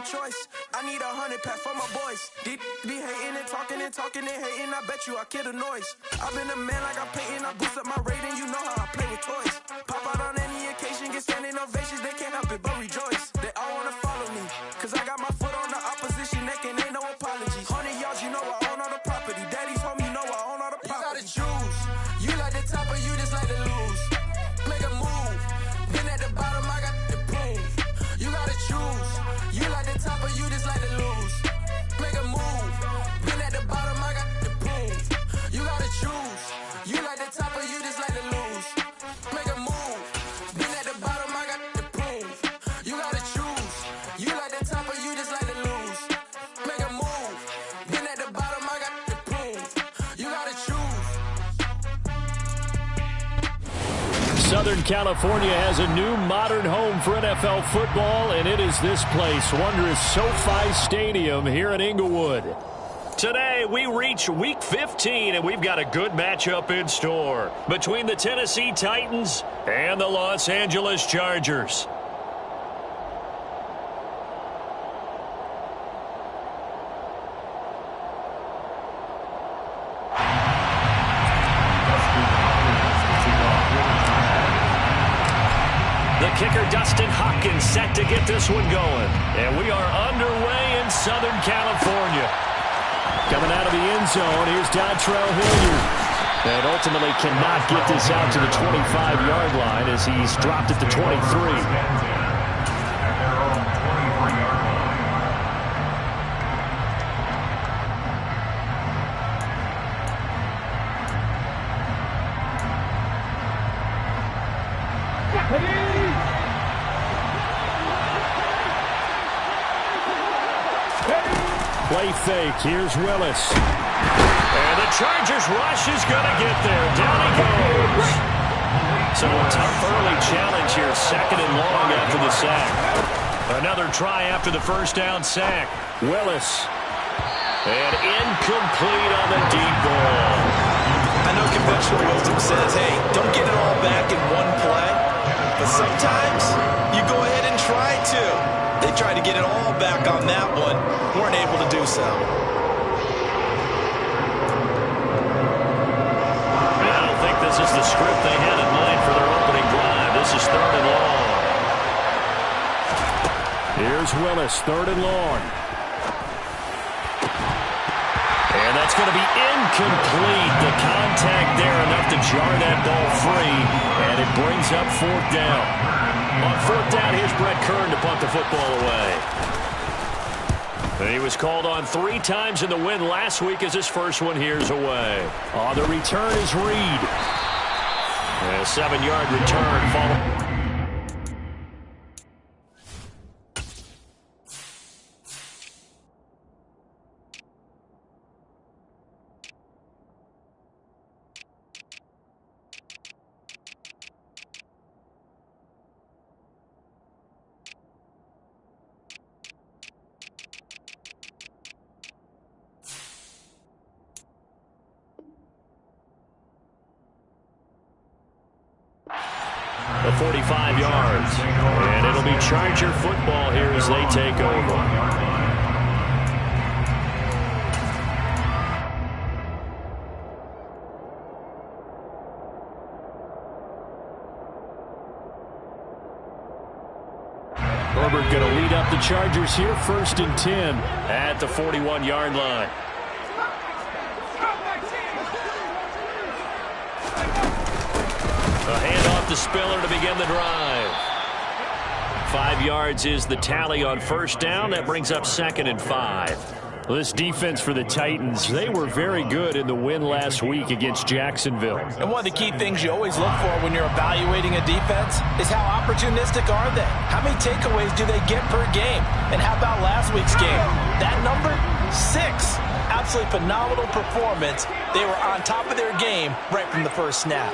choice. I need 100 pack for my boys. Be hating and talking and talking and hating. I bet you I kill the noise. I've been a man like I'm Peyton. I boost up my rating. You know how I play with toys. Pop out on any occasion, get standing ovations. They can't help it but rejoice. They all wanna follow me, cause I got my foot on the opposition neck and ain't no apologies. 100 yards, you know I own all the property. Daddy's home, you know I own all the property. You gotta choose. You like the top or you just like to lose. Make a move. Been at the bottom, I got the proof. You gotta choose. You like the top or you just like to lose. Make a move. Been at the bottom, I got the proof. You gotta choose. You like the top or you just like to lose. Make a move. Been at the bottom, I got the proof. You gotta choose. You like the top or you just like to lose. Make a move. Been at the bottom, I got the proof. You gotta choose. Southern California has a new modern home for NFL football, and it is this place, wondrous SoFi Stadium here in Inglewood. Today, we reach Week 15, and we've got a good matchup in store between the Tennessee Titans and the Los Angeles Chargers. Kicker Dustin Hopkins set to get this one going. And we are underway in Southern California. Coming out of the end zone, here's Dontrell Hilliard. And ultimately cannot get this out to the 25-yard line as he's dropped at the 23. Play fake. Here's Willis. And the Chargers rush is going to get there. Down he goes. So a tough early challenge here. 2nd and long after the sack. Another try after the first down sack. Willis. And incomplete on the deep ball. I know conventional wisdom says, hey, don't get it all back in one play. But sometimes you go ahead and try to. They tried to get it all back on that one. Weren't able to do so. I don't think this is the script they had in mind for their opening drive. This is 3rd and long. Here's Willis, 3rd and long. And that's going to be incomplete. The contact there enough to jar that ball free. And it brings up 4th down. On 4th down, here's Brett Kern to punt the football away. He was called on 3 times in the win last week as his first one here's away. On the return is Reed. A 7-yard return following. The 45 yards. And it'll be Charger football here as they take over. Herbert going to lead up the Chargers here, 1st and 10 at the 41-yard line. A handoff to Spiller to begin the drive. 5 yards is the tally on 1st down. That brings up 2nd and 5. Well, this defense for the Titans, they were very good in the win last week against Jacksonville. And one of the key things you always look for when you're evaluating a defense is how opportunistic are they? How many takeaways do they get per game? And how about last week's game? That number, 6. Absolutely phenomenal performance. They were on top of their game right from the first snap.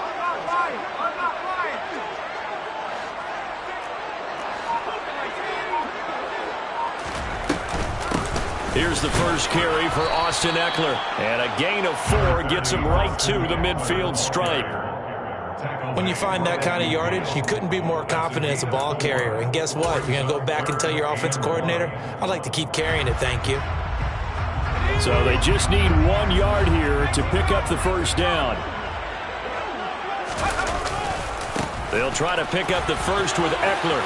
Here's the first carry for Austin Eckler. And a gain of 4 gets him right to the midfield stripe. When you find that kind of yardage, you couldn't be more confident as a ball carrier. And guess what? You're going to go back and tell your offensive coordinator, I'd like to keep carrying it, thank you. So they just need 1 yard here to pick up the first down. They'll try to pick up the first with Eckler.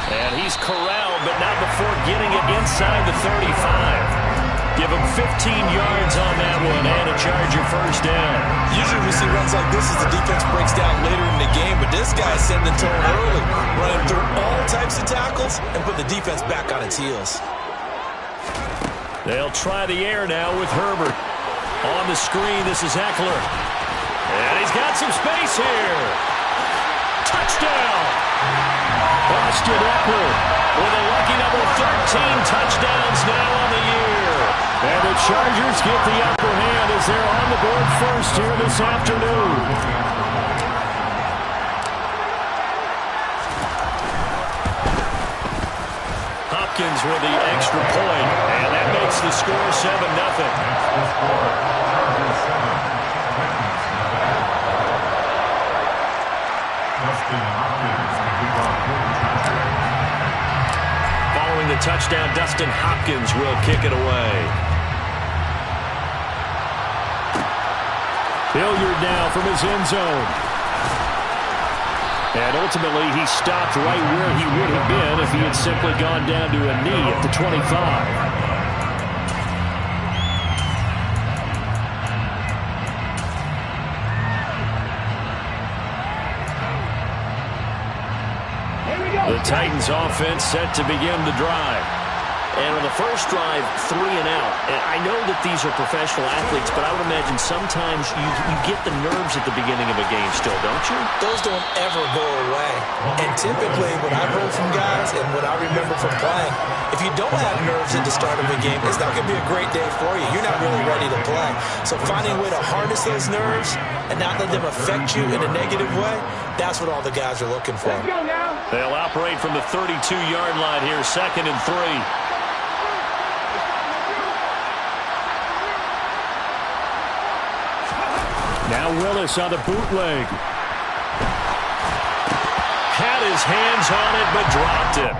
And he's corralled, but not before getting it inside the 35. Give him 15 yards on that one and a Charger first down. Usually we see runs like this as the defense breaks down later in the game, but this guy's setting the tone early, running through all types of tackles and put the defense back on its heels. They'll try the air now with Herbert. On the screen, this is Eckler. And he's got some space here. Touchdown! Austin Eckler with a lucky number 13 touchdowns now on the year. And the Chargers get the upper hand as they're on the board first here this afternoon. Hopkins with the extra point, and that makes the score 7-0. Following the touchdown, Dustin Hopkins will kick it away. Hilliard now from his end zone. And ultimately, he stopped right where he would have been if he had simply gone down to a knee at the 25. The Titans offense set to begin the drive. And on the first drive, 3 and out. And I know that these are professional athletes, but I would imagine sometimes you get the nerves at the beginning of a game still, don't you? Those don't ever go away. And typically, what I've heard from guys and what I remember from playing, if you don't have nerves at the start of a game, it's not going to be a great day for you. You're not really ready to play. So finding a way to harness those nerves and not let them affect you in a negative way, that's what all the guys are looking for. They'll operate from the 32-yard line here, 2nd and 3. Now Willis on the bootleg. Had his hands on it, but dropped it.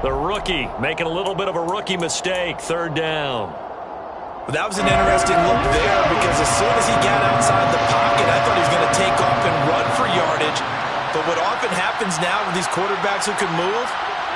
The rookie making a little bit of a rookie mistake. 3rd down. Well, that was an interesting look there because as soon as he got outside the pocket, I thought he was going to take off and run for yardage. But what often happens now with these quarterbacks who can move,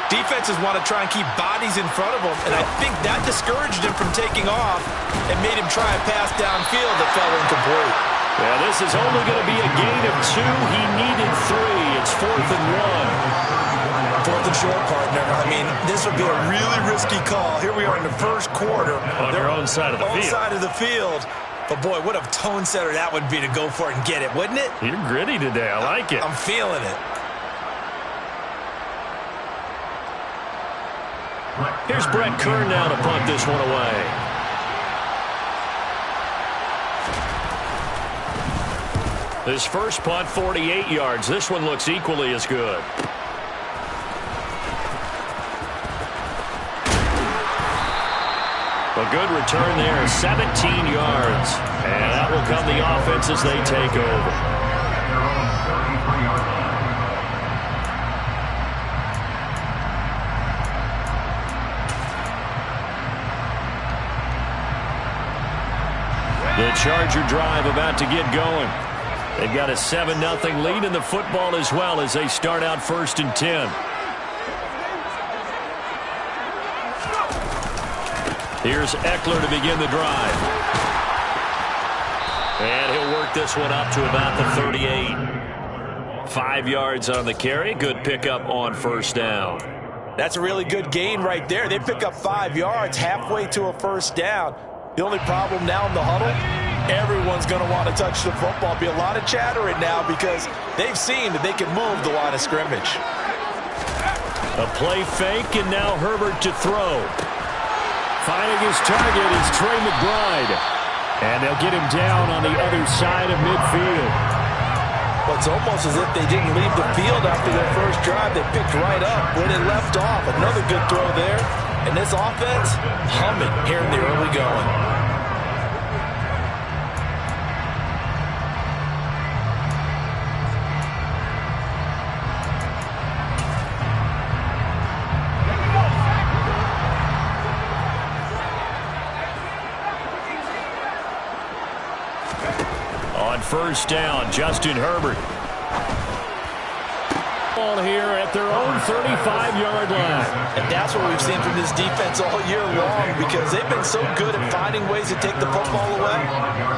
defenses want to try and keep bodies in front of them, and I think that discouraged him from taking off and made him try a pass downfield that fell incomplete. Yeah, this is only going to be a gain of 2. He needed 3. It's 4th and 1. 4th and short, partner. I mean, this would be a really risky call. Here we are in the first quarter. On their own side of the field. Own side of the field. But, boy, what a tone setter that would be to go for it and get it, wouldn't it? You're gritty today. I like it. I'm feeling it. Here's Brett Kern now to punt this one away. His first punt, 48 yards. This one looks equally as good. A good return there, 17 yards. And that will come the offense as they take over. The Charger drive about to get going. They've got a 7-0 lead in the football as well as they start out 1st and 10. Here's Eckler to begin the drive. And he'll work this one up to about the 38. 5 yards on the carry. Good pickup on 1st down. That's a really good gain right there. They pick up 5 yards halfway to a 1st down. The only problem now in the huddle, everyone's going to want to touch the football. Be a lot of chattering now because they've seen that they can move the line of scrimmage. A play fake, and now Herbert to throw. Finding his target is Trey McBride. And they'll get him down on the other side of midfield. Well, it's almost as if they didn't leave the field after their first drive. They picked right up where they left off. Another good throw there. And this offense, humming here in the early going. first down. Justin Herbert. Ball here at their own 35-yard line. And that's what we've seen from this defense all year long, because they've been so good at finding ways to take the football away.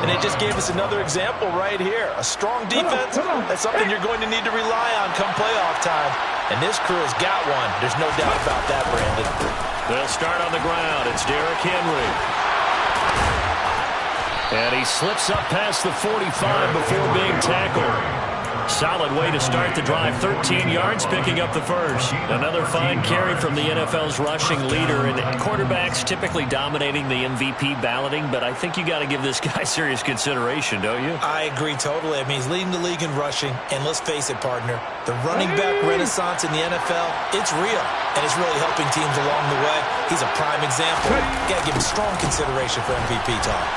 And they just gave us another example right here. A strong defense, that's something you're going to need to rely on come playoff time. And this crew has got one. There's no doubt about that, Brandon. They'll start on the ground. It's Derrick Henry. And he slips up past the 45 before being tackled. Solid way to start the drive. 13 yards, picking up the first. Another fine carry from the NFL's rushing leader. And quarterbacks typically dominating the MVP balloting, but I think you got to give this guy serious consideration, don't you? I agree totally. I mean, he's leading the league in rushing. And let's face it, partner, the running back renaissance in the NFL, it's real. And it's really helping teams along the way. He's a prime example. You got to give him strong consideration for MVP talk.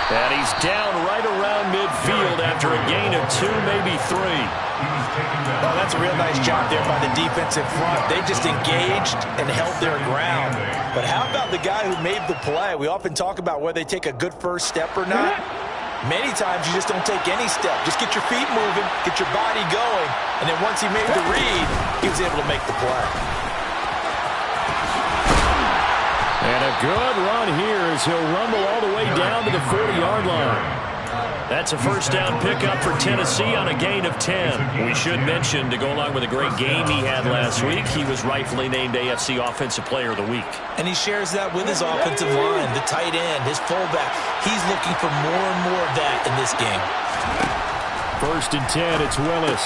And he's down right around midfield after a gain of 2, maybe 3. Well, that's a real nice job there by the defensive front. They just engaged and held their ground. But how about the guy who made the play? We often talk about whether they take a good first step or not. Many times you just don't take any step. Just get your feet moving, get your body going, and then once he made the read, he was able to make the play. And a good run here as he'll rumble all the way down to the 40-yard line. That's a first down pickup for Tennessee on a gain of 10. We should mention, to go along with a great game he had last week, he was rightfully named AFC Offensive Player of the Week. And he shares that with his offensive line, the tight end, his fullback. He's looking for more and more of that in this game. First and 10, it's Willis.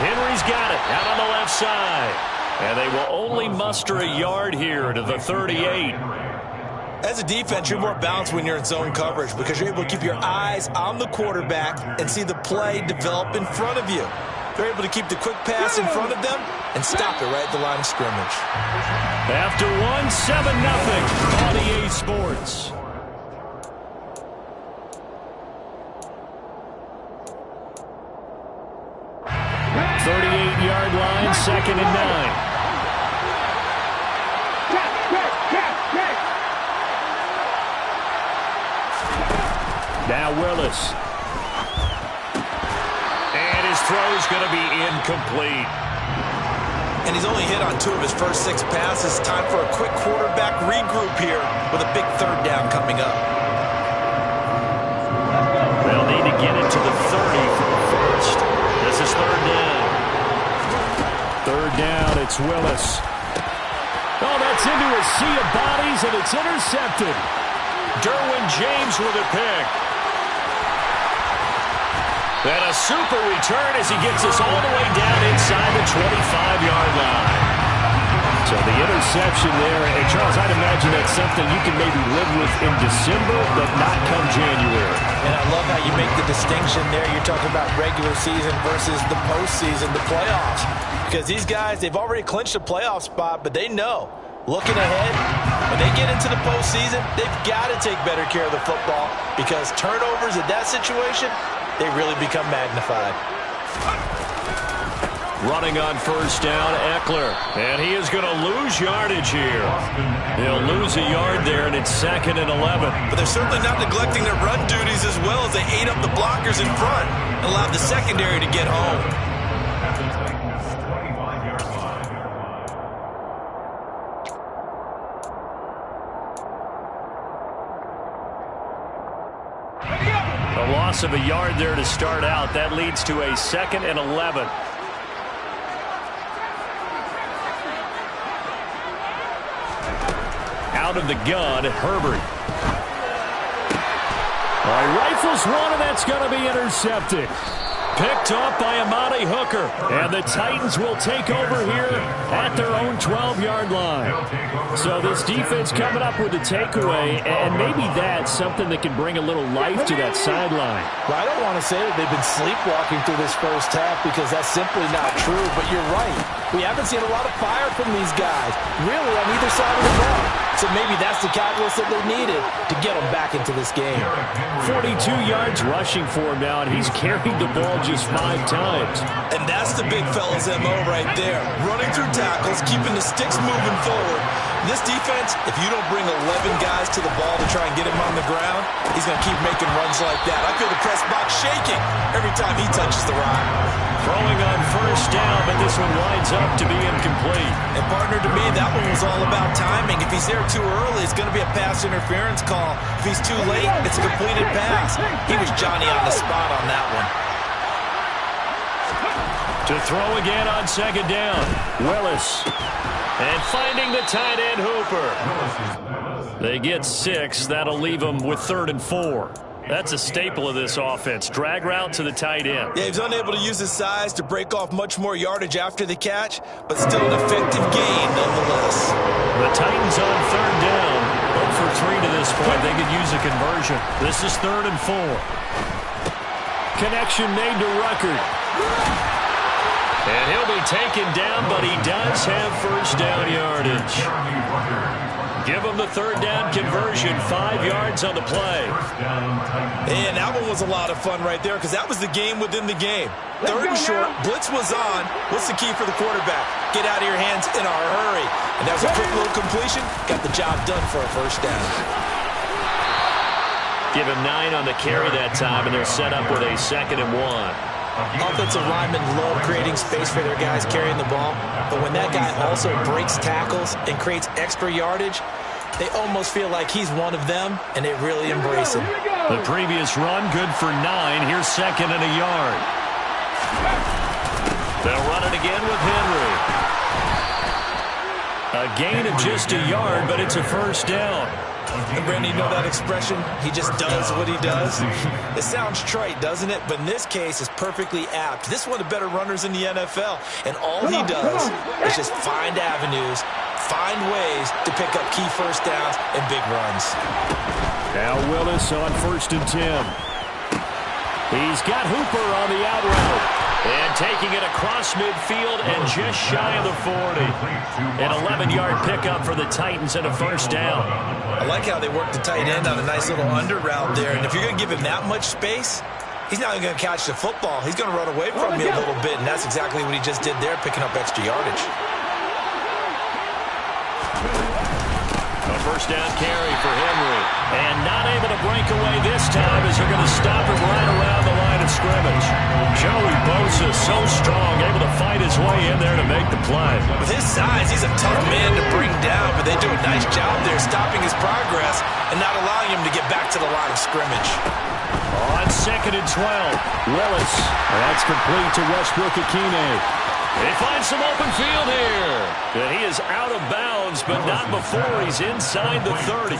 Henry's got it out on the left side. And they will only muster a yard here to the 38. As a defense, you're more balanced when you're in zone coverage because you're able to keep your eyes on the quarterback and see the play develop in front of you. They're able to keep the quick pass in front of them and stop it right at the line of scrimmage. After 1-7-0 on EA Sports. Yard line, 2nd and 9. Now Willis. And his throw's going to be incomplete. And he's only hit on 2 of his first 6 passes. Time for a quick quarterback regroup here with a big 3rd down coming up. They'll need to get it to the 30 for the first. This is 3rd down. 3rd down, it's Willis. Oh, that's into a sea of bodies, and it's intercepted. Derwin James with a pick. And a super return as he gets us all the way down inside the 25-yard line. So the interception there, and Charles, I'd imagine that's something you can maybe live with in December, but not come January. And I love how you make the distinction there. You're talking about regular season versus the postseason, the playoffs. Because these guys, they've already clinched a playoff spot, but they know, looking ahead, when they get into the postseason, they've got to take better care of the football because turnovers in that situation, they really become magnified. Running on first down, Eckler. And he is going to lose yardage here. He'll lose a yard there, and it's 2nd and 11. But they're certainly not neglecting their run duties as well as they ate up the blockers in front and allowed the secondary to get home. A loss of a yard there to start out. That leads to a 2nd and 11. Out of the gun, Herbert. All right, rifles one, and that's going to be intercepted. Picked up by Amani Hooker. And the Titans will take over here at their own 12-yard line. So this defense coming up with a takeaway, and maybe that's something that can bring a little life to that sideline. Well, I don't want to say that they've been sleepwalking through this first half because that's simply not true, but you're right. We haven't seen a lot of fire from these guys, really on either side of the ball. So maybe that's the catalyst that they needed to get them back into this game. 42 yards rushing for him now, and he's carried the ball just 5 times. And that's the big fella's MO right there. Running through tackles, keeping the sticks moving forward. This defense, if you don't bring 11 guys to the ball to try and get him on the ground, he's going to keep making runs like that. I feel the press box shaking every time he touches the rock. Throwing on first down, but this one winds up to be incomplete. And partner, to me, that one was all about timing. If he's there too early, it's going to be a pass interference call. If he's too late, it's a completed pass. He was Johnny on the spot on that one. To throw again on second down. Willis. And finding the tight end Hooper. They get 6. That'll leave them with 3rd and 4. That's a staple of this offense. Drag route to the tight end. Yeah, he's unable to use his size to break off much more yardage after the catch, but still an effective gain nonetheless. The Titans on 3rd down. 0 for 3 to this point. They could use a conversion. This is 3rd and 4. Connection made to Ruckert. And he'll be taken down, but he does have first down yardage. Give him the 3rd down conversion, 5 yards on the play. And that one was a lot of fun right there because that was the game within the game. 3rd and short, blitz was on. What's the key for the quarterback? Get out of your hands in a hurry. And that was a quick little completion. Got the job done for a first down. Give him 9 on the carry that time, and they're set up with a 2nd and 1. Offensive linemen love creating space for their guys carrying the ball, but when that guy also breaks tackles and creates extra yardage, they almost feel like he's one of them, and they really embrace him. The previous run, good for 9. Here's 2nd and a yard. They'll run it again with Henry. A gain of just a yard, but it's a first down. And Brandon, you know that expression? He just does what he does. It sounds trite, doesn't it? But in this case, it's perfectly apt. This is one of the better runners in the NFL. And all he does is just find avenues, find ways to pick up key first downs and big runs. Now Willis on 1st and 10. He's got Hooper on the out route. And taking it across midfield and just shy of the 40. An 11-yard pickup for the Titans and a first down. I like how they work the tight end on a nice little under route there. And if you're going to give him that much space, he's not going to catch the football. He's going to run away from you a little bit, and that's exactly what he just did there, picking up extra yardage. A first down carry for Henry. And not able to break away this time as they're going to stop him right around the line of scrimmage. Joey Bosa so strong, able to fight his way in there to make the play. With his size, he's a tough man to bring down, but they do a nice job there stopping his progress and not allowing him to get back to the line of scrimmage. On 2nd and 12, Willis. That's complete to Westbrook-Ikhine. They find some open field here. And he is out of bounds, but not before he's inside the 30.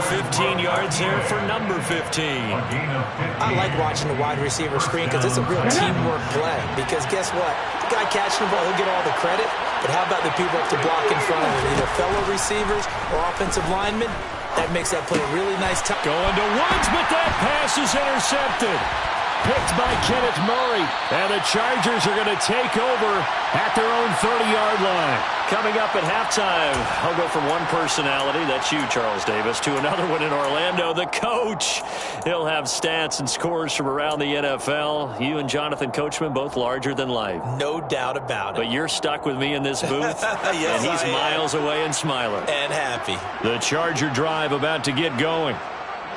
15 yards here for number 15. I like watching the wide receiver screen because it's a real teamwork play. Because guess what? The guy catching the ball, he'll get all the credit. But how about the people up to block in front of him? Either fellow receivers or offensive linemen. That makes that play really nice. Going to Woods, but that pass is intercepted. Picked by Kenneth Murray. And the Chargers are going to take over at their own 30-yard line. Coming up at halftime, I'll go from one personality, that's you, Charles Davis, to another one in Orlando, the coach. He'll have stats and scores from around the NFL. You and Jonathan Coachman, both larger than life. No doubt about it. But you're stuck with me in this booth, yes, and he's miles away and smiling. And happy. The Charger drive about to get going.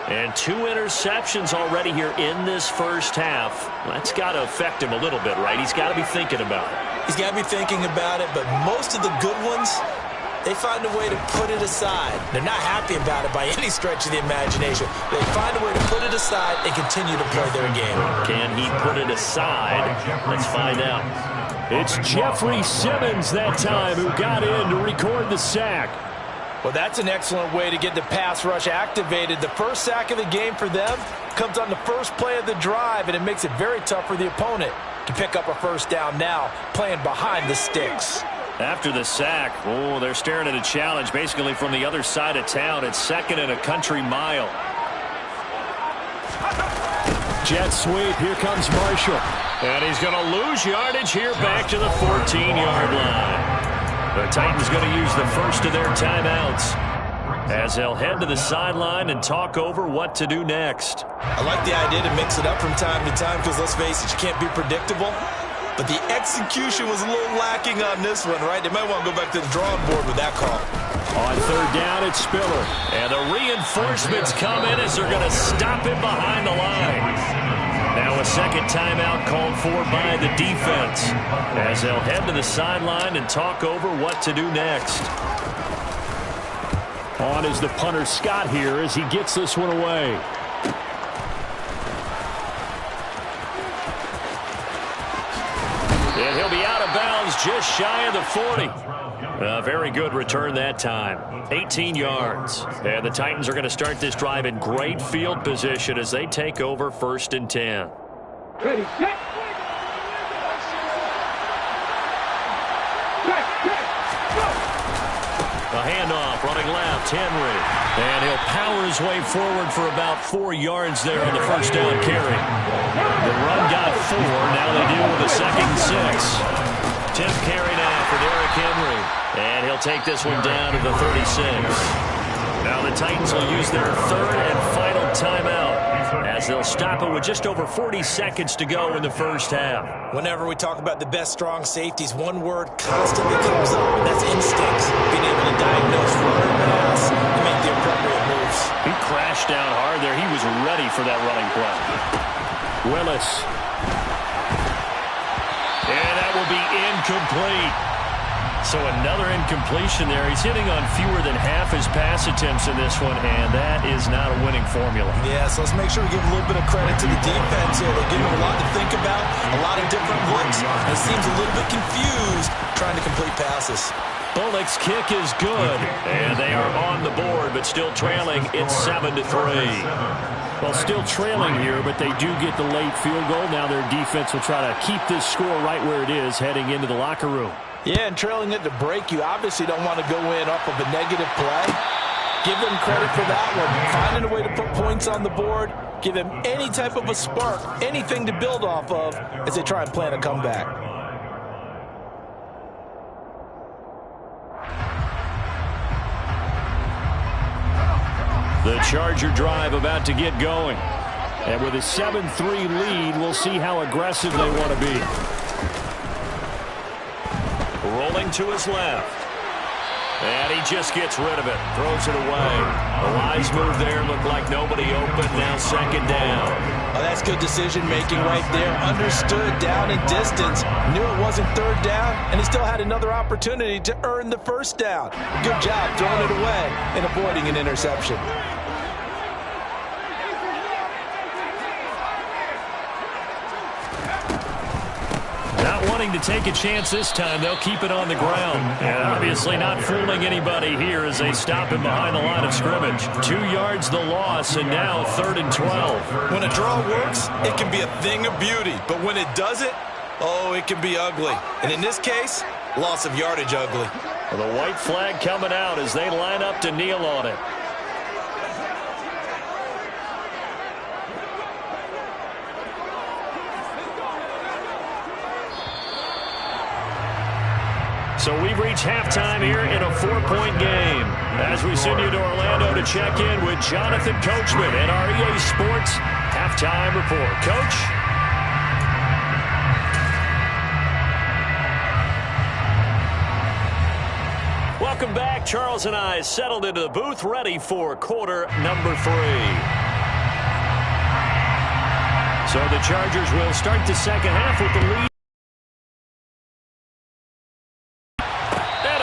And 2 interceptions already here in this first half. That's got to affect him a little bit, right? He's got to be thinking about it. He's got to be thinking about it, but most of the good ones, they find a way to put it aside. They're not happy about it by any stretch of the imagination. They find a way to put it aside and continue to play their game. Can he put it aside? Let's find out. It's Jeffrey Simmons that time who got in to record the sack. Well, that's an excellent way to get the pass rush activated. The first sack of the game for them comes on the first play of the drive, and it makes it very tough for the opponent to pick up a first down now, playing behind the sticks. After the sack, they're staring at a challenge basically from the other side of town. It's 2nd and a country mile. Jet sweep, here comes Marshall. And he's going to lose yardage here back to the 14-yard line. The Titans going to use the first of their timeouts. as they'll head to the sideline and talk over what to do next. I like the idea to mix it up from time to time because, let's face it, you can't be predictable. But the execution was a little lacking on this one, right? They might want to go back to the drawing board with that call. On third down, it's Spiller. And the reinforcements come in as they're going to stop him behind the line. Now a second timeout called for by the defense as they'll head to the sideline and talk over what to do next. On is the punter Scott here as he gets this one away. And he'll be out of bounds just shy of the 40. A very good return that time. 18 yards. And the Titans are going to start this drive in great field position as they take over 1st and 10. Ready, set. A handoff, running left, Henry. And he'll power his way forward for about 4 yards there on the first down carry. The run got 4. Now they deal with a 2nd and 6. Tip carry now for Derrick Henry. And he'll take this one down to the 36. Now the Titans will use their 3rd and final timeout as they'll stop it with just over 40 seconds to go in the first half. Whenever we talk about the best strong safeties, one word constantly comes up, and that's instincts. Being able to diagnose run or pass and make the appropriate moves. He crashed down hard there. He was ready for that running play. Willis. And that will be incomplete. So another incompletion there. He's hitting on fewer than half his pass attempts in this one, and that is not a winning formula. Yeah, so let's make sure we give a little bit of credit to the defense here. They're giving him a lot to think about, a lot of different looks, and it seems a little bit confused trying to complete passes. Bullock's kick is good, and they are on the board, but still trailing. It's 7-3. Well, still trailing here, but they do get the late field goal. Now their defense will try to keep this score right where it is heading into the locker room. Yeah, and trailing it to break, you obviously don't want to go in off of a negative play. Give them credit for that one. Finding a way to put points on the board, give them any type of a spark, anything to build off of as they try and plan a comeback. The Charger drive about to get going. And with a 7-3 lead, we'll see how aggressive they want to be. Rolling to his left. And he just gets rid of it. Throws it away. A wise move there. Looked like nobody open. Now 2nd down. Oh, that's good decision-making right there. Understood down and distance. Knew it wasn't 3rd down, and he still had another opportunity to earn the 1st down. Good job throwing it away and avoiding an interception. Not wanting to take a chance this time, they'll keep it on the ground. And obviously not fooling anybody here as they stop him behind the line of scrimmage. 2 yards the loss, and now 3rd and 12. When a draw works, it can be a thing of beauty. But when it doesn't, oh, it can be ugly. And in this case, loss of yardage ugly. Well, the white flag coming out as they line up to kneel on it. So we've reached halftime here in a 4-point game. As we send you to Orlando to check in with Jonathan Coachman and our EA Sports Halftime Report. Coach? Welcome back. Charles and I settled into the booth ready for quarter number 3. So the Chargers will start the second half with the lead.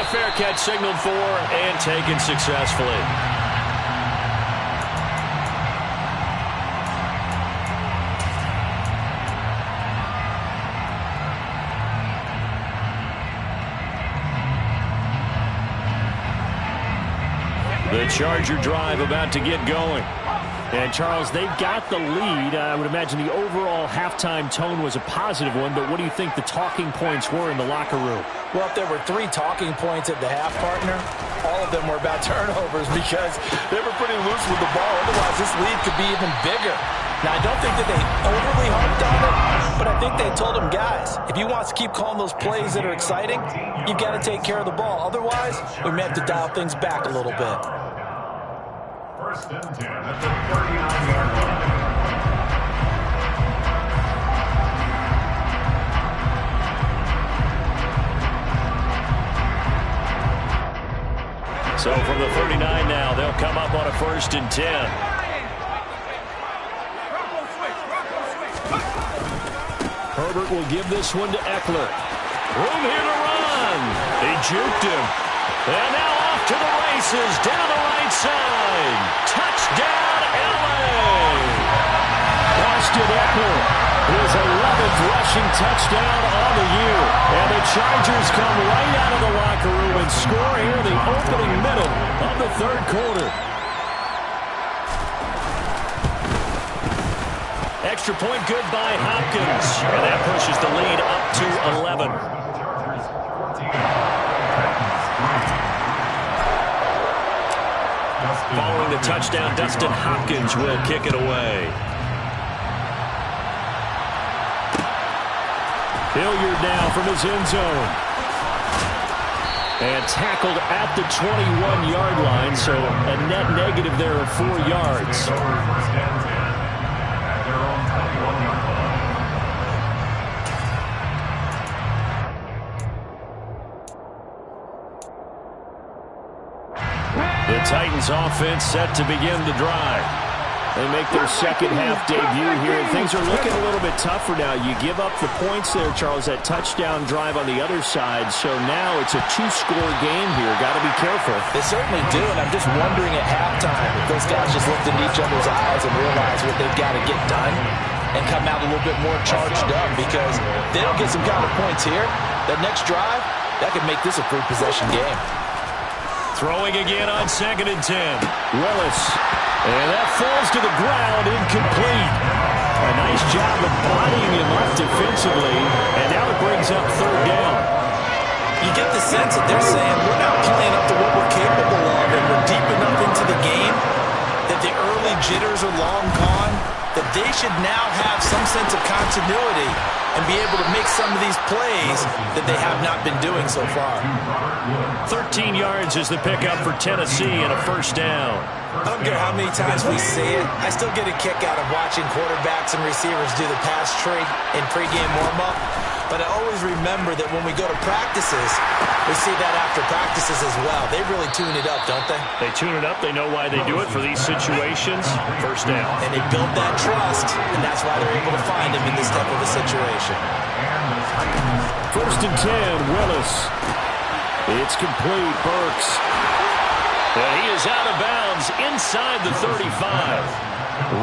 Fair catch signaled for and taken successfully. The Charger drive about to get going. And, Charles, they've got the lead. I would imagine the overall halftime tone was a positive one, but what do you think the talking points were in the locker room? Well, if there were 3 talking points at the half, partner, all of them were about turnovers because they were pretty loose with the ball. Otherwise, this lead could be even bigger. Now, I don't think that they overly harped on it, but I think they told them, guys, if you want to keep calling those plays that are exciting, you've got to take care of the ball. Otherwise, we may have to dial things back a little bit. First and 10 at the 39-yard line. So from the 39 now, they'll come up on a first and 10. Herbert will give this one to Eckler. Room here to run. He juked him. And now off to the races down the right side. Touchdown, LA! Austin Eckler, his 11th rushing touchdown on the year. And the Chargers come right out of the locker room and score here in the opening minute of the third quarter. Extra point good by Hopkins. And that pushes the lead up to 11. Following the touchdown, Dustin Hopkins will kick it away. Hilliard now from his end zone. And tackled at the 21-yard line, so a net negative there of 4 yards. The Titans offense set to begin the drive. They make their second half debut here, and things are looking a little bit tougher now. You give up the points there, Charles, that touchdown drive on the other side, so now it's a 2-score game here. Got to be careful. They certainly do, and I'm just wondering at halftime if those guys just looked into each other's eyes and realized what they've got to get done and come out a little bit more charged up, because if they don't get some kind of points here, that next drive, that could make this a free possession game. Throwing again on 2nd and 10. Willis. And that falls to the ground, incomplete. A nice job of bodying him up defensively, and now it brings up 3rd down. You get the sense that they're saying we're not playing up to what we're capable of, and we're deep enough into the game that the early jitters are long gone, that they should now have some sense of continuity and be able to make some of these plays that they have not been doing so far. 13 yards is the pickup for Tennessee and a 1st down. I don't care how many times we say it, I still get a kick out of watching quarterbacks and receivers do the pass tree in pregame warm-up. But I always remember that when we go to practices, we see that after practices as well. They really tune it up, don't they? They tune it up. They know why they do it for these situations. 1st down. And they build that trust, and that's why they're able to find him in this type of a situation. 1st and 10, Willis. It's complete, Burks. And he is out of bounds inside the 35.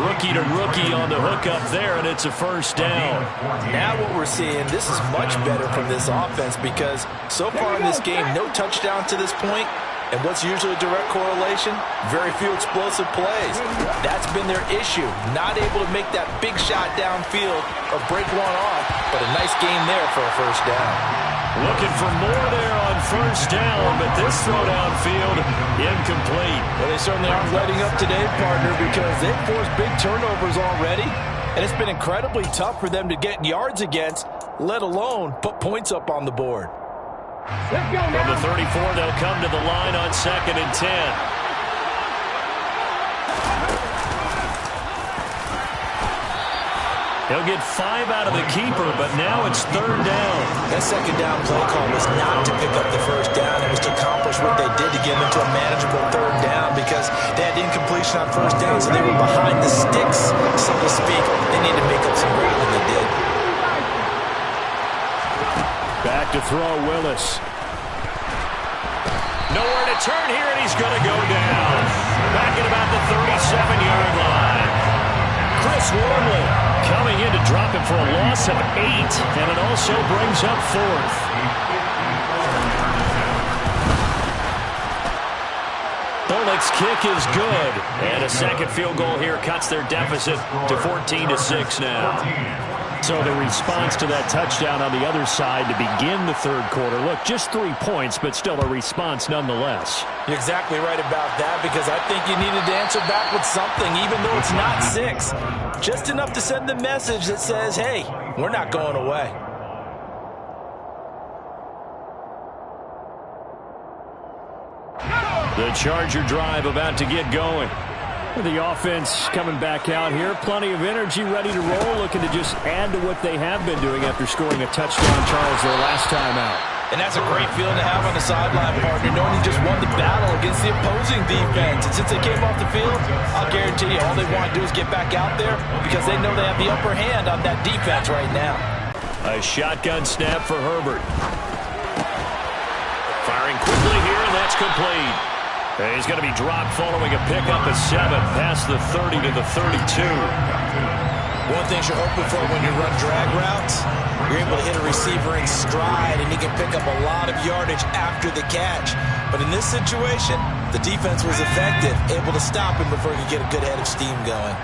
Rookie to rookie on the hookup there, and it's a 1st down. Now what we're seeing, this is much better from this offense, because so far in this game, no touchdown to this point. And what's usually a direct correlation? Very few explosive plays. That's been their issue. Not able to make that big shot downfield or break one off, but a nice game there for a 1st down. Looking for more there on 1st down, but this throw downfield, incomplete. Well, they certainly aren't letting up today, partner, because they've forced big turnovers already, and it's been incredibly tough for them to get yards against, let alone put points up on the board. From the 34, they'll come to the line on 2nd and 10. He'll get 5 out of the keeper, but now it's 3rd down. That 2nd down play call was not to pick up the 1st down. It was to accomplish what they did to get into a manageable 3rd down, because they had incompletion on 1st down, so they were behind the sticks, so to speak. They need to make up some ground, and they did. Back to throw, Willis. Nowhere to turn here, and he's going to go down. Back at about the 37-yard line. Chris Wormley coming in to drop him for a loss of 8, and it also brings up 4th. Bullock's kick is good, and a second field goal here cuts their deficit to 14-6 now. So the response to that touchdown on the other side to begin the 3rd quarter. Look, just 3 points, but still a response nonetheless. You're exactly right about that, because I think you needed to answer back with something, even though it's not 6. Just enough to send the message that says, hey, we're not going away. The Charger drive about to get going. The offense coming back out here. Plenty of energy, ready to roll, looking to just add to what they have been doing after scoring a touchdown, Charles, their last time out. And that's a great feeling to have on the sideline, partner, knowing you just won the battle against the opposing defense. And since they came off the field, I'll guarantee you all they want to do is get back out there because they know they have the upper hand on that defense right now. A shotgun snap for Herbert. Firing quickly here, and that's complete. He's going to be dropped following a pickup of 7 past the 30 to the 32. One thing you're hoping for when you run drag routes, you're able to hit a receiver in stride, and he can pick up a lot of yardage after the catch. But in this situation, the defense was effective, able to stop him before he could get a good head of steam going.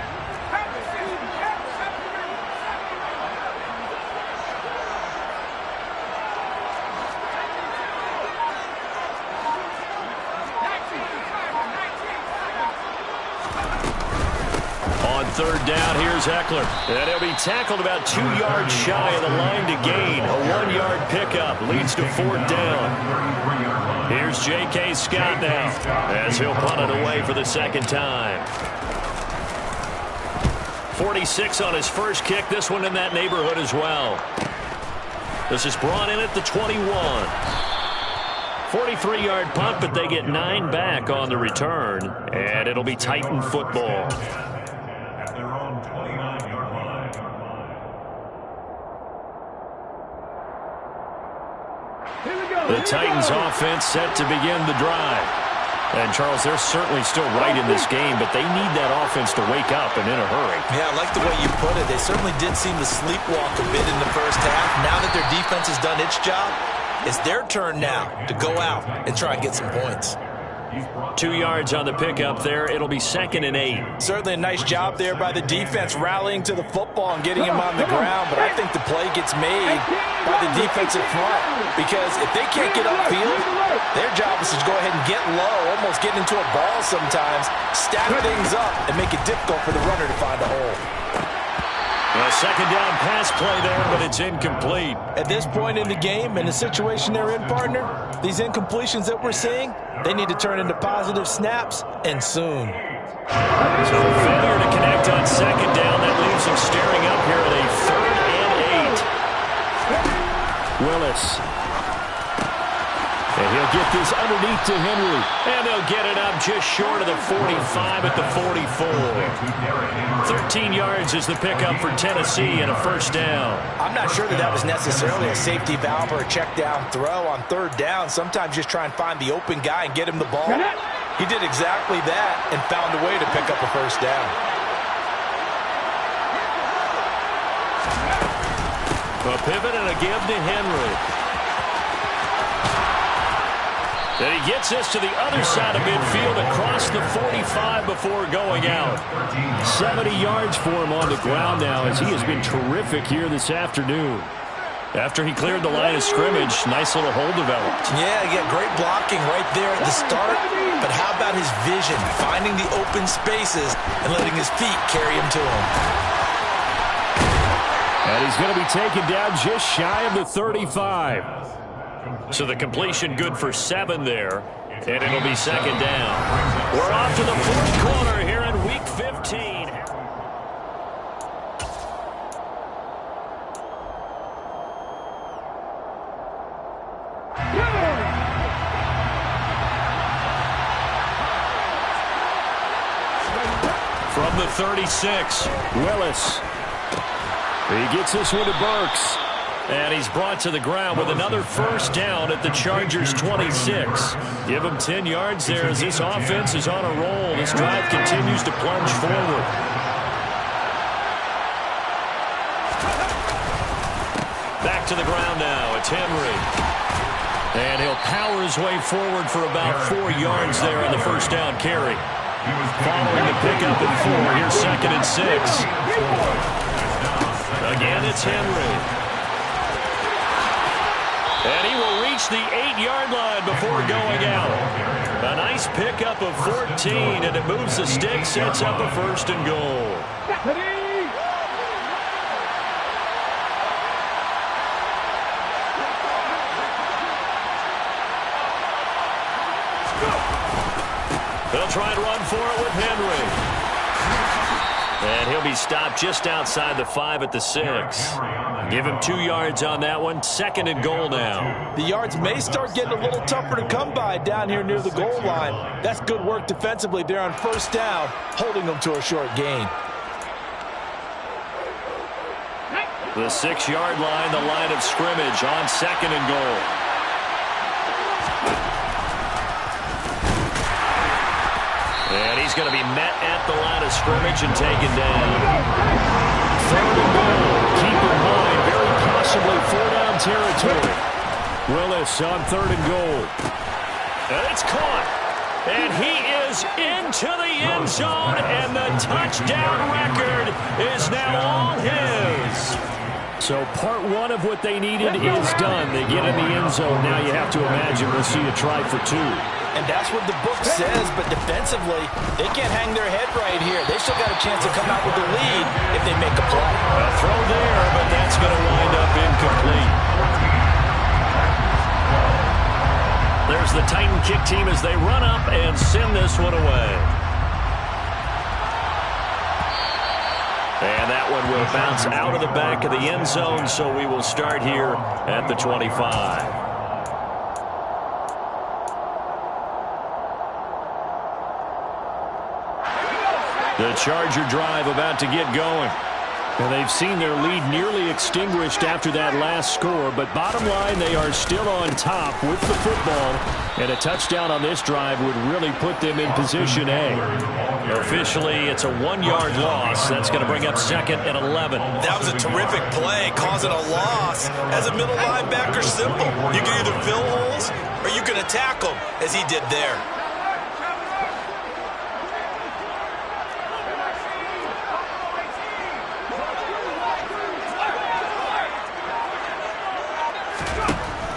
Third down, here's Eckler. And he'll be tackled about 2 yards shy of the line to gain. A 1-yard pickup leads to 4th down. Here's J.K. Scott now as he'll punt it away for the second time. 46 on his first kick. This one in that neighborhood as well. This is brought in at the 21. 43-yard punt, but they get 9 back on the return. And it'll be Titan football. The Titans offense set to begin the drive. And, Charles, they're certainly still right in this game, but they need that offense to wake up and in a hurry. Yeah, I like the way you put it. They certainly did seem to sleepwalk a bit in the first half. Now that their defense has done its job, it's their turn now to go out and try and get some points. 2 yards on the pickup there. It'll be 2nd and 8. Certainly a nice job there by the defense rallying to the football and getting him on the ground, but I think the play gets made by the defensive front because if they can't get upfield, their job is to go ahead and get low, almost get into a ball sometimes, stack things up, and make it difficult for the runner to find a hole. A second down pass play there, but it's incomplete. At this point in the game, in the situation they're in, partner, these incompletions that we're seeing, they need to turn into positive snaps, and soon. So failure to connect on second down. That leaves them staring up here at a 3rd and 8. Willis. And he'll get this underneath to Henry. And they'll get it up just short of the 45 at the 44. 13 yards is the pickup for Tennessee and a 1st down. I'm not sure that was necessarily a safety valve or a check down throw on 3rd down. Sometimes just try and find the open guy and get him the ball. He did exactly that and found a way to pick up a 1st down. A pivot and a give to Henry. Then he gets this to the other side of midfield across the 45 before going out. 70 yards for him on the ground now as he has been terrific here this afternoon. After he cleared the line of scrimmage, nice little hole developed. Yeah, great blocking right there at the start. But how about his vision, finding the open spaces and letting his feet carry him to him. And he's going to be taken down just shy of the 35. So the completion good for 7 there, and it'll be 2nd down. We're off to the 4th quarter here in Week 15. From the 36, Willis. He gets this one to Burks. And he's brought to the ground with another 1st down at the Chargers' 26. Give him 10 yards there as this offense is on a roll. This drive continues to plunge forward. Back to the ground now. It's Henry. And he'll power his way forward for about 4 yards there on the 1st down carry. Following the pickup at 4, here's 2nd and 6. Again, it's Henry. And he will reach the 8-yard line before going out. A nice pickup of 14, and it moves the stick, sets up a 1st and goal. They'll try and run for it with Henry. And he'll be stopped just outside the 5 at the 6. Give him 2 yards on that one. 2nd and goal now. The yards may start getting a little tougher to come by down here near the goal line. That's good work defensively there on 1st down, holding them to a short gain. The 6-yard line, the line of scrimmage on 2nd and goal. And he's going to be met at the line of scrimmage and taken down. 3rd and goal. Keep in mind, very possibly 4-down territory. Willis on 3rd and goal. And it's caught. And he is into the end zone, and the touchdown record is now all his. So part 1 of what they needed is done. They get in the end zone. Now you have to imagine we'll see a try for 2. And that's what the book says, but defensively, they can't hang their head right here. They still got a chance to come out with the lead if they make a play. A throw there, but that's going to wind up incomplete. There's the Titan kick team as they run up and send this one away. And that one will bounce out of the back of the end zone, so we will start here at the 25. The Charger drive about to get going. And they've seen their lead nearly extinguished after that last score, but bottom line, they are still on top with the football, and a touchdown on this drive would really put them in position A. Officially, it's a 1-yard loss. That's going to bring up 2nd and 11. That was a terrific play, causing a loss. As a middle linebacker, simple. You can either fill holes or you can attack them, as he did there.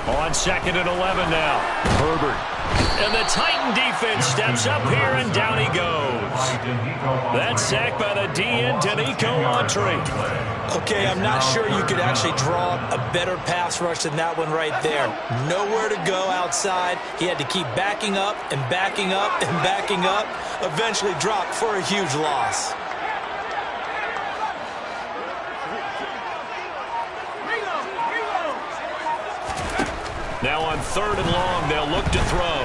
On 2nd and 11 now. Herbert. And the Titan defense steps up here, and down he goes. That's sacked by the DN, Danico Autry. Okay, I'm not sure you could actually draw a better pass rush than that one right there. Nowhere to go outside. He had to keep backing up and backing up and backing up. Eventually dropped for a huge loss. Now on 3rd and long, they'll look to throw.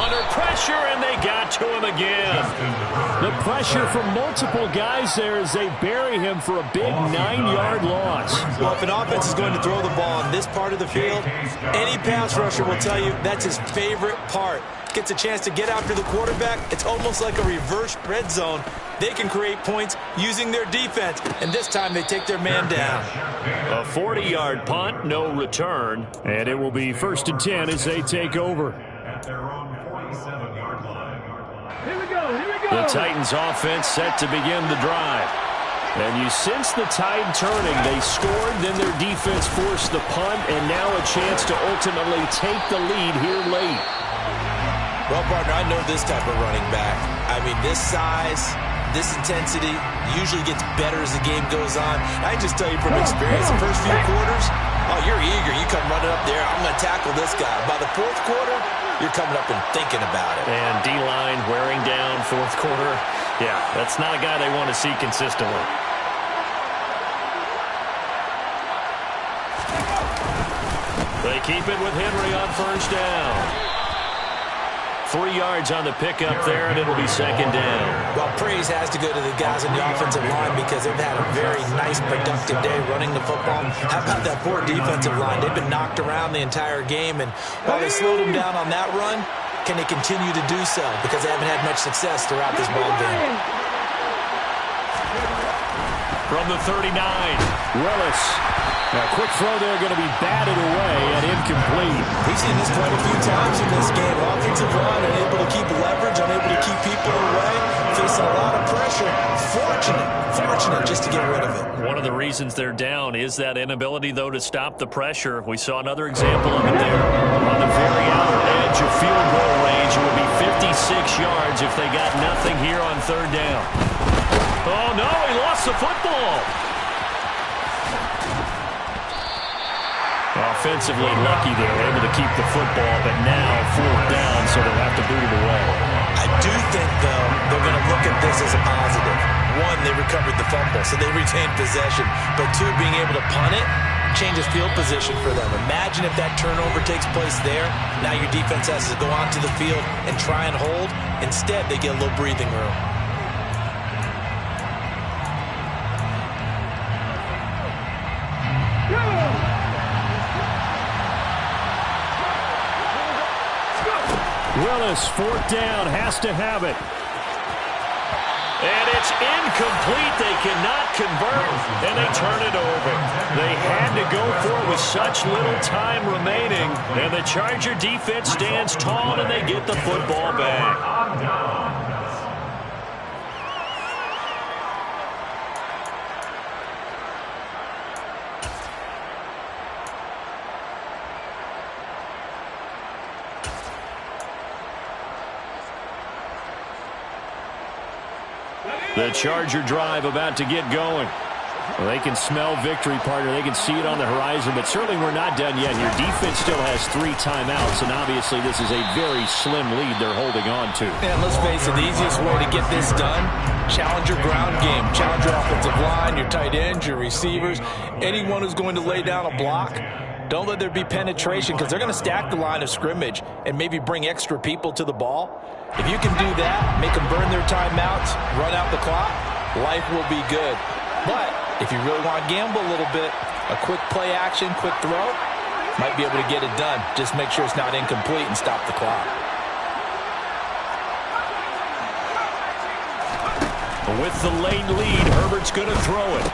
Under pressure, and they got to him again. The pressure from multiple guys there as they bury him for a big 9-yard loss. Well, if an offense is going to throw the ball on this part of the field, any pass rusher will tell you that's his favorite part. Gets a chance to get after the quarterback. It's almost like a reverse red zone. They can create points using their defense, and this time they take their man down. A 40-yard punt, no return, and it will be 1st and 10 as they take over. At their own 47-yard line. Here we go. The Titans offense set to begin the drive. And you sense the tide turning. They scored, then their defense forced the punt, and now a chance to ultimately take the lead here late. Well, partner, I know this type of running back. I mean, this size, this intensity usually gets better as the game goes on. I can just tell you from experience, the first few quarters, oh, you're eager. You come running up there, I'm going to tackle this guy. By the 4th quarter, you're coming up and thinking about it. And D-line wearing down 4th quarter. Yeah, that's not a guy they want to see consistently. They keep it with Henry on 1st down. 3 yards on the pickup there, and it'll be 2nd down. Well, praise has to go to the guys on the offensive line because they've had a very nice, productive day running the football. How about that poor defensive line? They've been knocked around the entire game, and while they slowed them down on that run, can they continue to do so? Because they haven't had much success throughout this ball game. From the 39, Willis. A quick throw there going to be batted away and incomplete. We've seen this quite a few times in this game. Offensive line unable to keep leverage, unable to keep people away, facing a lot of pressure. Fortunate just to get rid of it. One of the reasons they're down is that inability, though, to stop the pressure. We saw another example of it there. On the very outer edge of field goal range, it would be 56 yards if they got nothing here on 3rd down. Oh, no, he lost the football. Offensively lucky they're able to keep the football, but now 4th down, so they'll have to boot it away. I I do think, though, they're going to look at this as a positive. One, they recovered the fumble, so they retained possession. But two, being able to punt it changes field position for them. Imagine if that turnover takes place there. Now your defense has to go onto the field and try and hold. Instead, they get a little breathing room. Willis, fourth down, has to have it. And it's incomplete. They cannot convert, and they turn it over. They had to go for it with such little time remaining, and the Charger defense stands tall, and they get the football back. The Charger drive about to get going. Well, they can smell victory, partner. They can see it on the horizon, but certainly we're not done yet here. Defense still has 3 timeouts, and obviously this is a very slim lead they're holding on to. And let's face it, the easiest way to get this done, challenge your ground game. Challenge your offensive line, your tight ends, your receivers, anyone who's going to lay down a block. Don't let there be penetration because they're going to stack the line of scrimmage and maybe bring extra people to the ball. If you can do that, make them burn their timeouts, run out the clock, life will be good. But if you really want to gamble a little bit, a quick play action, quick throw, might be able to get it done. Just make sure it's not incomplete and stop the clock. With the late lead, Herbert's going to throw it.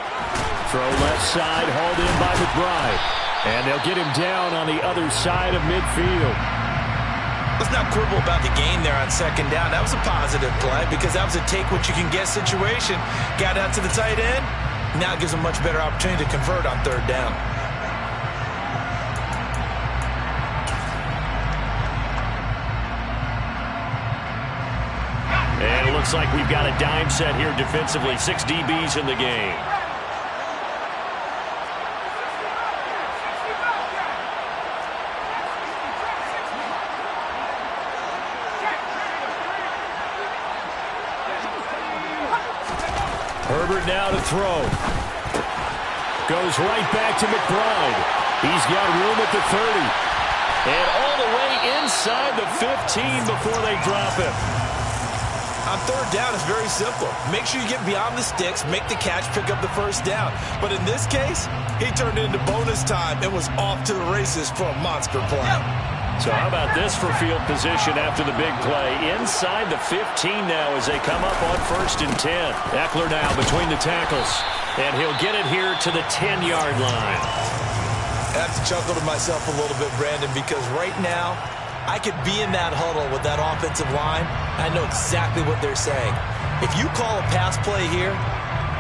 Throw left side, hauled in by McBride. And they'll get him down on the other side of midfield. Let's not quibble about the gain there on second down. That was a positive play because that was a take-what-you-can-get situation. Got out to the tight end. Now it gives them a much better opportunity to convert on third down. And it looks like we've got a dime set here defensively. 6 DBs in the game. Herbert now to throw. Goes right back to McBride. He's got room at the 30. And all the way inside the 15 before they drop him. On third down, it's very simple. Make sure you get beyond the sticks, make the catch, pick up the first down. But in this case, he turned it into bonus time and was off to the races for a monster play. So how about this for field position after the big play? Inside the 15 now as they come up on 1st and 10. Eckler now between the tackles. And he'll get it here to the 10-yard line. I have to chuckle to myself a little bit, Brandon, because right now, I could be in that huddle with that offensive line. I know exactly what they're saying. If you call a pass play here,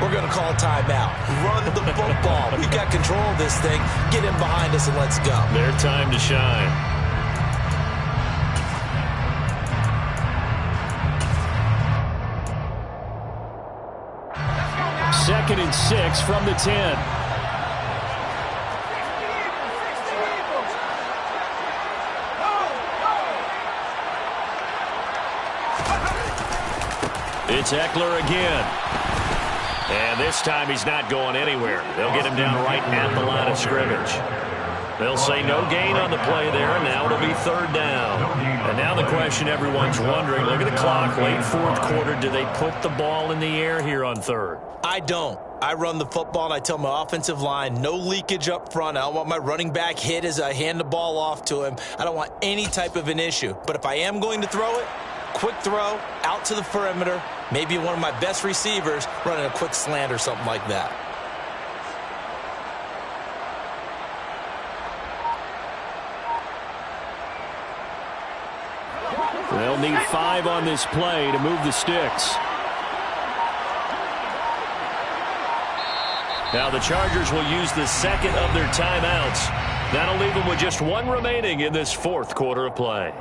we're going to call a timeout. Run the football. We've got control of this thing. Get in behind us and let's go. Their time to shine. 2nd and 6 from the 10. It's Eckler again. And this time he's not going anywhere. They'll get him down right at the line of scrimmage. They'll say no gain on the play there, and now it'll be 3rd down. And now the question everyone's wondering, look at the clock, late 4th quarter, do they put the ball in the air here on 3rd? I don't. I run the football, and I tell my offensive line, no leakage up front. I don't want my running back hit as I hand the ball off to him. I don't want any type of an issue. But if I am going to throw it, quick throw, out to the perimeter, maybe one of my best receivers running a quick slant or something like that. They'll need 5 on this play to move the sticks. Now the Chargers will use the 2nd of their timeouts. That'll leave them with just 1 remaining in this 4th quarter of play.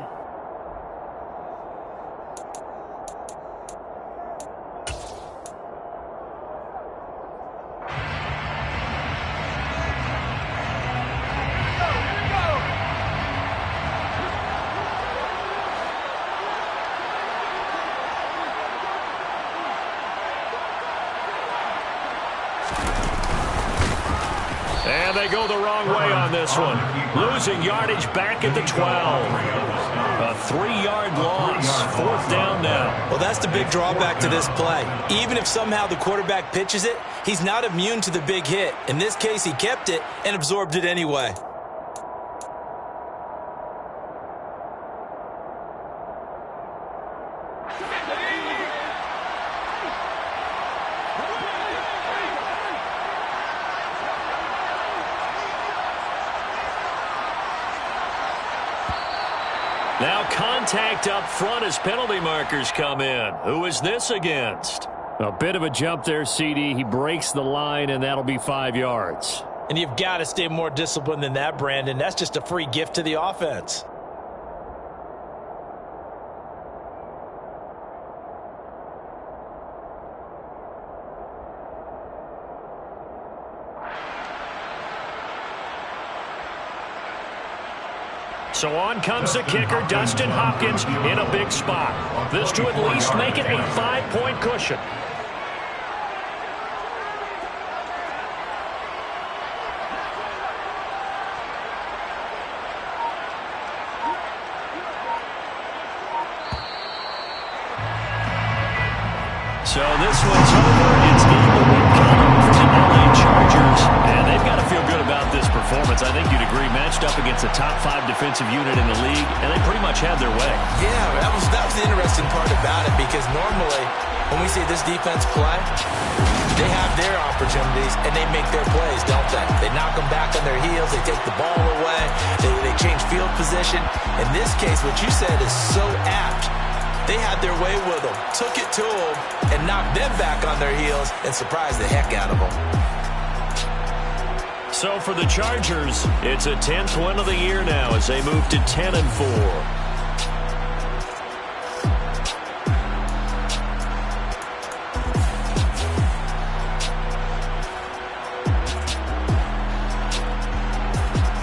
they go the wrong way on this one. Losing yardage back at the 12. A 3-yard loss. 4th down now. Well, that's the big drawback to this play. Even if somehow the quarterback pitches it, he's not immune to the big hit. In this case, he kept it and absorbed it anyway. Now contact up front as penalty markers come in. Who is this against? A bit of a jump there, CD. He breaks the line, and that'll be 5 yards. And you've got to stay more disciplined than that, Brandon. That's just a free gift to the offense. So on comes the kicker, Dustin Hopkins, in a big spot. This to at least make it a 5-point cushion. So this one's over. It's Inglewood coming for the LA Chargers. And they've got to feel good about this performance. I think you'd agree, matched up against a top 5 defensive unit in the league, and they pretty much had their way. Yeah, that was the interesting part about it, because normally when we see this defense play, they have their opportunities and they make their plays, don't they? They knock them back on their heels, they take the ball away, they change field position. In this case, what you said is so apt. They had their way with them, took it to them, and knocked them back on their heels and surprised the heck out of them. So for the Chargers, it's a 10th win of the year now as they move to 10-4.